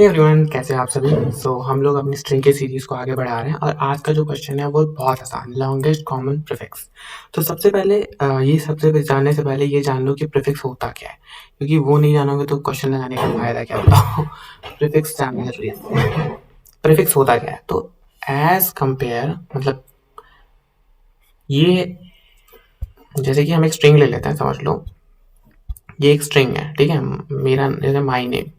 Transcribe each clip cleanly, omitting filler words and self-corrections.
Hey everyone, कैसे हैं आप सभी। हम लोग अपनी स्ट्रिंग के सीरीज को आगे बढ़ा रहे हैं और आज का जो क्वेश्चन है वो बहुत आसान, लॉन्गेस्ट कॉमन प्रीफिक्स। तो सबसे पहले जानने से पहले ये जान लो कि प्रीफिक्स होता क्या है, क्योंकि वो नहीं जानोगे तो क्वेश्चन लगाने का फायदा क्या बताओ। प्रीफिक्स जानना जरूरी है। प्रीफिक्स होता क्या है, तो एज कंपेयर मतलब ये, जैसे कि हम एक स्ट्रिंग ले लेते हैं, समझ लो ये एक स्ट्रिंग है, ठीक है। मेरा जैसे माई नेम,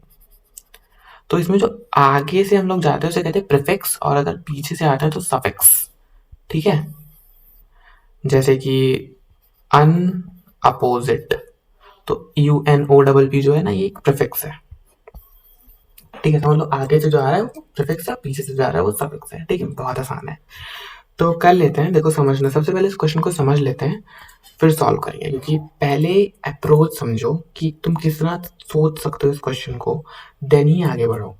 तो इसमें जो आगे से हम लोग जाते हैं उसे कहते हैं प्रीफिक्स, और अगर पीछे से आते हैं तो सफिक्स, ठीक है। जैसे कि अन अपोजिट, तो UNOPP जो है ना, ये एक प्रीफिक्स है, ठीक है। समझ लो आगे से जो आ रहा है वो प्रीफिक्स है, पीछे से जो आ रहा है वो सफिक्स है, ठीक है। बहुत आसान है, तो कर लेते हैं। देखो समझना, सबसे पहले इस क्वेश्चन को समझ लेते हैं, फिर सॉल्व करेंगे। क्योंकि पहले अप्रोच समझो कि तुम किस तरह सोच सकते हो इस क्वेश्चन को, देन ही आगे बढ़ो,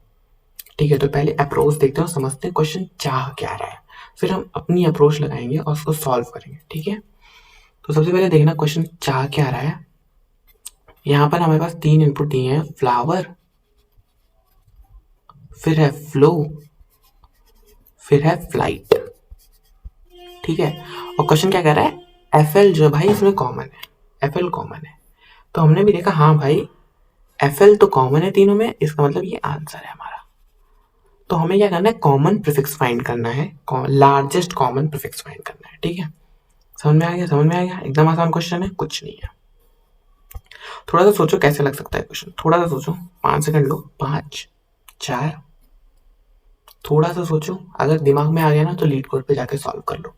ठीक है। तो पहले अप्रोच देखते हैं और समझते हैं क्वेश्चन चाह क्या रहा है, फिर हम अपनी अप्रोच लगाएंगे और उसको सॉल्व करेंगे, ठीक है। तो सबसे पहले देखना क्वेश्चन चाह क्या रहा है। यहाँ पर हमारे पास 3 इनपुट दिए हैं, फ्लावर, फिर है फ्लो, फिर है फ्लाइट, ठीक है। और क्वेश्चन क्या कह रहा है, FL जो भाई इसमें कॉमन है, FL कॉमन है। तो हमने भी देखा, हाँ भाई FL तो कॉमन है तीनों में, इसका मतलब ये आंसर है हमारा। तो हमें क्या करना है, कॉमन प्रीफिक्स फाइंड करना है, लार्जेस्ट कॉमन प्रीफिक्स फाइंड करना है, ठीक है। समझ में आ गया, समझ में आ गया, एकदम आसान क्वेश्चन है, कुछ नहीं है। थोड़ा सा सोचो कैसे लग सकता है क्वेश्चन, थोड़ा सा सोचो, 5 सेकंड लो, 5 4, थोड़ा सा सोचो। अगर दिमाग में आ गया ना तो लीड कोड पे जाके सॉल्व कर लो,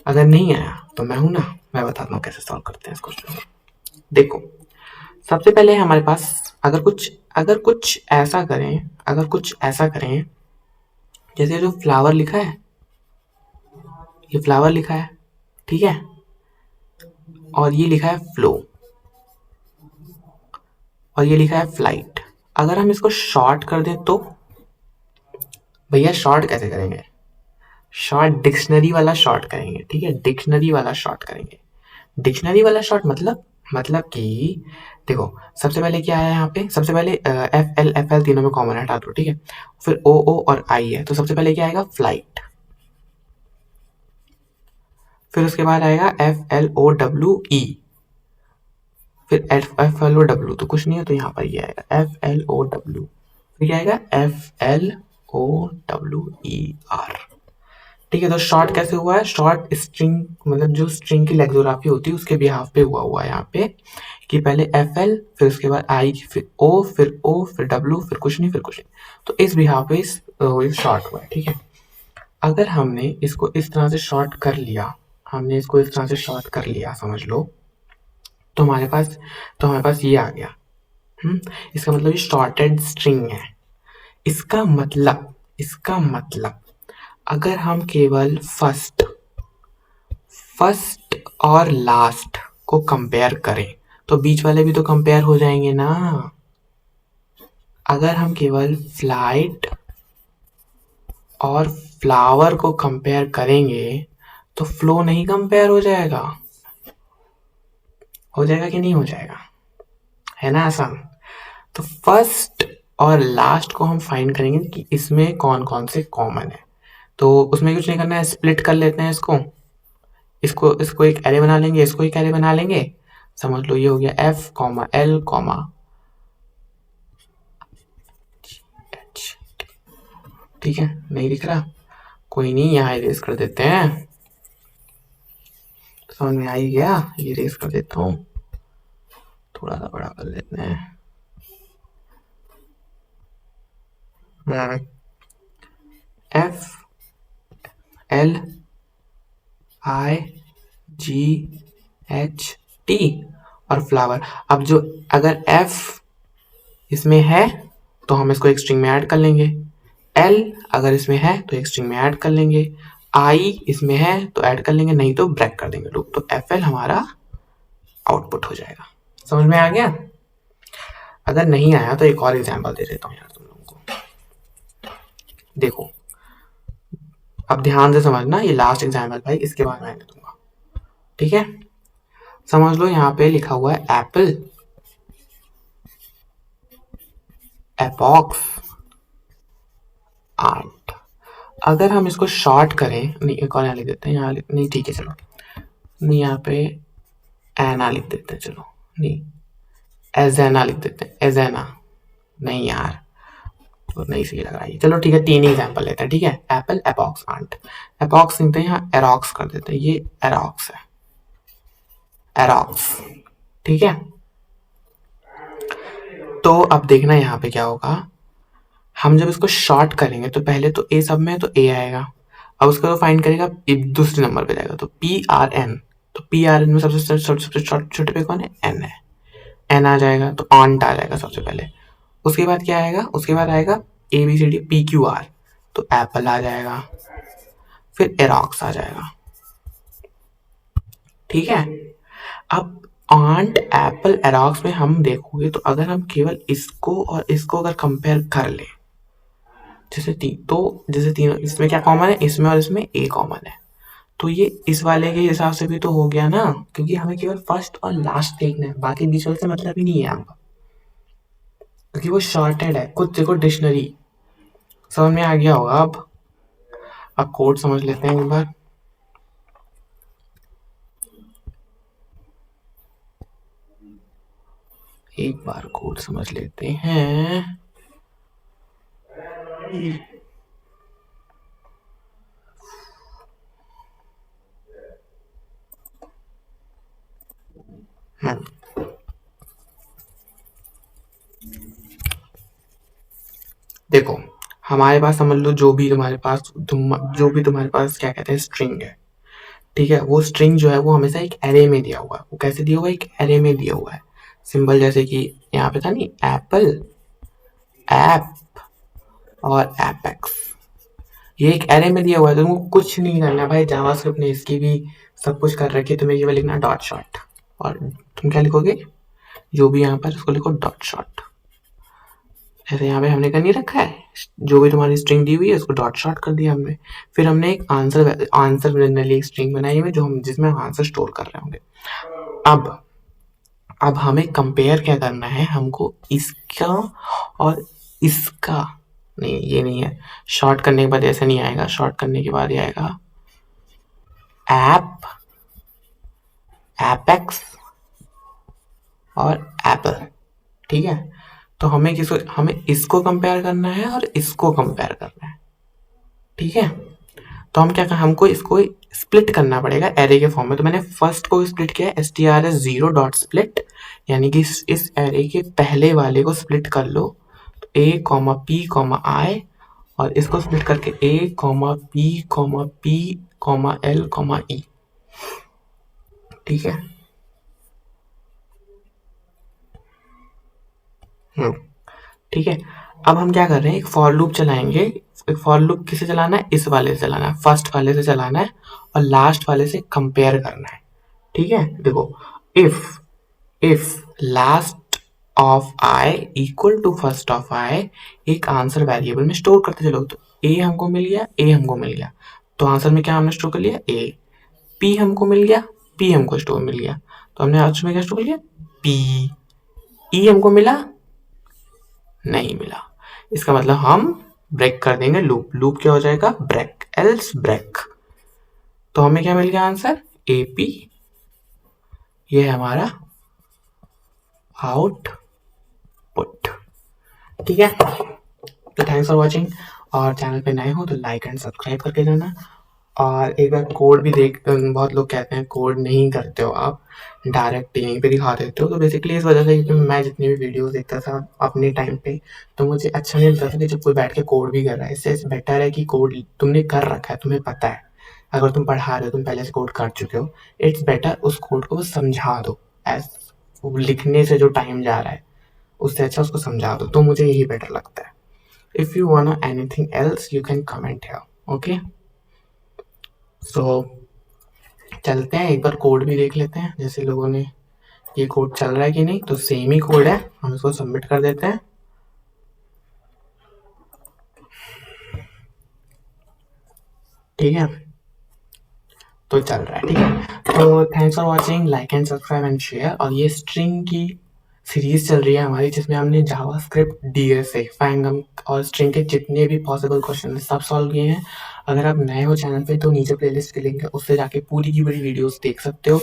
अगर नहीं आया तो मैं हूं ना, मैं बताता हूँ कैसे सॉल्व करते हैं इस क्वेश्चन को। देखो सबसे पहले हमारे पास, अगर कुछ ऐसा करें, अगर कुछ ऐसा करें, जैसे जो फ्लावर लिखा है, ये फ्लावर लिखा है, ठीक है, और ये लिखा है फ्लो, और ये लिखा है फ्लाइट। अगर हम इसको शॉर्ट कर दें तो, भैया शॉर्ट कैसे करेंगे, शॉर्ट डिक्शनरी वाला शॉर्ट करेंगे, ठीक है, डिक्शनरी वाला शॉर्ट करेंगे। डिक्शनरी वाला शॉर्ट मतलब कि देखो, सबसे पहले क्या है यहाँ पे, सबसे पहले FL तीनों में कॉमन हटा दो, ठीक है। फिर O और I है, तो सबसे पहले क्या आएगा, फ्लाइट। फिर उसके बाद आएगा FLOWE, फिर FLOW तो कुछ नहीं है, तो यहाँ पर ये आएगा FLOW, फिर क्या आएगा FLOWER, ठीक है। तो शॉर्ट कैसे हुआ है, शॉर्ट स्ट्रिंग मतलब जो स्ट्रिंग की लेक्सोग्राफी होती है उसके बिहाफ पे हुआ है यहाँ पे, कि पहले FL, फिर उसके बाद I, फिर O, फिर W, फिर कुछ नहीं, फिर कुछ नहीं। तो इस बिहाफ पे शॉर्ट हुआ है, ठीक है। अगर हमने इसको इस तरह से शॉर्ट कर लिया, हमने इसको इस तरह से शॉर्ट कर लिया, समझ लो, तो हमारे पास ये आ गया। इसका मतलब ये शॉर्टेड स्ट्रिंग है। इसका मतलब अगर हम केवल फर्स्ट और लास्ट को कंपेयर करें तो बीच वाले भी तो कंपेयर हो जाएंगे ना। अगर हम केवल फ्लाइट और फ्लावर को कंपेयर करेंगे तो फ्लो नहीं कंपेयर हो जाएगा, कि नहीं हो जाएगा, है ना आसान। तो फर्स्ट और लास्ट को हम फाइंड करेंगे कि इसमें कौन कौन से कॉमन है। तो उसमें कुछ नहीं करना है, स्प्लिट कर लेते हैं इसको इसको एक एरे बना लेंगे, इसको एक एरे बना लेंगे। समझ लो ये हो गया F, L, H, ठीक है। नहीं दिख रहा, कोई नहीं, यहाँ इरेज कर देते हैं। समझ में आ ही गया, इरेज कर देता हूँ, थोड़ा सा बड़ा कर लेते हैं। FLIGHT और फ्लावर। अब जो, अगर F इसमें है तो हम इसको एक स्ट्रिंग में ऐड कर लेंगे, L अगर इसमें है तो एक स्ट्रिंग में ऐड कर लेंगे, I इसमें है तो ऐड कर लेंगे, नहीं तो ब्रेक कर देंगे लूप। तो FL हमारा आउटपुट हो जाएगा। समझ में आ गया। अगर नहीं आया तो एक और एग्जांपल दे देता हूँ यार तुम लोगों को, देखो अब ध्यान से समझना, ये लास्ट एग्जांपल भाई, इसके बाद मैं दूंगा, ठीक है। समझ लो यहाँ पे लिखा हुआ है एप्पल, एपॉक्स, आंट। अगर हम इसको शॉर्ट करें, नहीं एक और यहाँ लिख देते हैं, यहाँ नहीं ठीक है चलो, नहीं यहाँ पे एना लिख देते हैं, चलो नहीं एजेना लिख देते हैं, एजेना नहीं यार, तो नहीं सही लग रहा है, चलो ठीक है तीन ही एग्जाम्पल लेते हैं, ठीक है एप्पल एपॉक्स आंट, एपॉक्स लिखते हैं यहाँ एरॉक्स कर देते हैं, ये एरॉक्स है, एरॉक्स, ठीक है। तो अब देखना यहाँ पे क्या होगा, हम जब इसको शॉर्ट करेंगे तो पहले तो ए सब में है तो ए आएगा, अब उसका तो फाइंड करेगा दूसरे नंबर पे जाएगा तो पी आर एन, तो पी आर एन में सबसे छोटे पे कौन है, एन है, एन आ जाएगा तो ऑन्ट आ जाएगा सबसे पहले, उसके बाद क्या आएगा, उसके बाद आएगा A B C D P Q R, तो एप्पल आ जाएगा, फिर एरॉक्स आ जाएगा, ठीक है। अब ऑन्ट एप्पल एरॉक्स में हम देखोगे तो अगर हम केवल इसको और इसको अगर कंपेयर कर ले, जैसे तीनों इसमें क्या कॉमन है, इसमें और इसमें ए कॉमन है, तो ये इस वाले के हिसाब से भी तो हो गया ना, क्योंकि हमें केवल फर्स्ट और लास्ट देखना है, बाकी बीच वाले से मतलब ही नहीं है हमको, क्योंकि वो शॉर्टेड है, कुछ देखो डिक्शनरी समझ में आ गया होगा। अब कोड समझ लेते हैं एक बार, कोड समझ लेते हैं। देखो हमारे पास समझ लो जो भी तुम्हारे पास क्या कहते हैं स्ट्रिंग है, ठीक है, वो स्ट्रिंग जो है वो हमेशा एक एरे में दिया हुआ है, वो कैसे दिया हुआ है, एक एरे में दिया हुआ है, सिंबल जैसे कि यहाँ पे था नहीं एप्पल, ऐप और एपेक्स, ये एक एरे में दिया हुआ है, तो तुमको कुछ नहीं करना भाई, जावास्क्रिप्ट ने इसकी भी सब कुछ कर रखी है, तुम्हें केवल लिखना डॉट शॉट, और तुम क्या लिखोगे, जो भी यहाँ पर उसको लिखो डॉट शॉट, जैसे यहाँ पे हमने कर नहीं रखा है, जो भी तुम्हारी स्ट्रिंग दी हुई है उसको डॉट शॉट कर दिया हमने, फिर हमने एक आंसर जनरली एक स्ट्रिंग बनाई है जो हम जिसमें हम आंसर स्टोर कर रहे होंगे। अब हमें कंपेयर क्या करना है, हमको इसका और इसका, नहीं ये नहीं है, शॉर्ट करने के बाद ऐसा नहीं आएगा, शॉर्ट करने के बाद ये आएगा ऐप, एपेक्स और एप्पल, ठीक है। तो हमें इसको कंपेयर करना है और इसको कंपेयर करना है, ठीक है। तो हम क्या हमको इसको स्प्लिट करना पड़ेगा एरे के फॉर्म में, तो मैंने फर्स्ट को स्प्लिट किया strs0 डॉट स्प्लिट, यानी कि इस एरे के पहले वाले को स्प्लिट कर लो, a comma p comma i, और इसको स्प्लिट करके a comma p comma p comma l comma e, ठीक है। ठीक है, अब हम क्या कर रहे हैं, एक फॉर लूप चलाएंगे, एक फॉर लूप किसे चलाना है, इस वाले से चलाना है, फर्स्ट वाले से चलाना है और लास्ट वाले से कंपेयर करना है, ठीक है। देखो if last of i equal to first of i, एक आंसर वेरिएबल में स्टोर करते चलो, तो a हमको मिल गया, तो आंसर में क्या हमने स्टोर कर लिया a, p हमको मिल गया, p हमको स्टोर मिल गया, तो हमने आंसर में क्या स्टोर कर लिया p, e हमको मिला नहीं मिला, इसका मतलब हम ब्रेक कर देंगे लूप क्या हो जाएगा, ब्रेक एल्स ब्रेक, तो हमें क्या मिल गया आंसर AP, ये है हमारा आउटपुट, ठीक है। तो थैंक्स फॉर वॉचिंग, और चैनल पे नए हो तो लाइक एंड सब्सक्राइब करके जाना, और एक बार कोड भी देख, बहुत लोग कहते हैं कोड नहीं करते हो आप, डायरेक्ट यहीं पे दिखा देते हो, तो बेसिकली इस वजह से कि मैं जितनी भी वीडियोस देखता था अपने टाइम पे, तो मुझे अच्छा नहीं लगता था कि जब कोई बैठ के कोड भी कर रहा है, इससे बेटर है कि कोड तुमने कर रखा है, तुम्हें पता है, अगर तुम पढ़ा रहे हो तुम पहले से कोड कर चुके हो, इट्स बेटर उस कोड को बस समझा दो, एज लिखने से जो टाइम जा रहा है उससे अच्छा उसको समझा दो, तो मुझे यही बेटर लगता है। If you want anything else you can comment here, okay. So चलते हैं एक बार कोड भी देख लेते हैं, जैसे लोगों ने ये कोड चल रहा है कि नहीं, तो सेम ही कोड है, हम इसको सबमिट कर देते हैं, ठीक है, तो चल रहा है, ठीक है। तो thanks for watching, like and subscribe and share, और ये सीरीज चल रही है हमारी जिसमें हमने जावास्क्रिप्ट, डीएसए, फाइंगम और स्ट्रिंग के जितने भी पॉसिबल क्वेश्चन सब सॉल्व किए हैं। अगर आप नए हो चैनल पे तो नीचे प्लेलिस्ट के लिंक है, उससे जाके पूरी की पूरी वीडियोस देख सकते हो।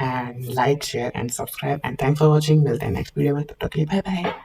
And like, share and subscribe and thanks for watching. मिलते हैं नेक्स्ट वीडियो में, तब तक के लिए बाय बाय।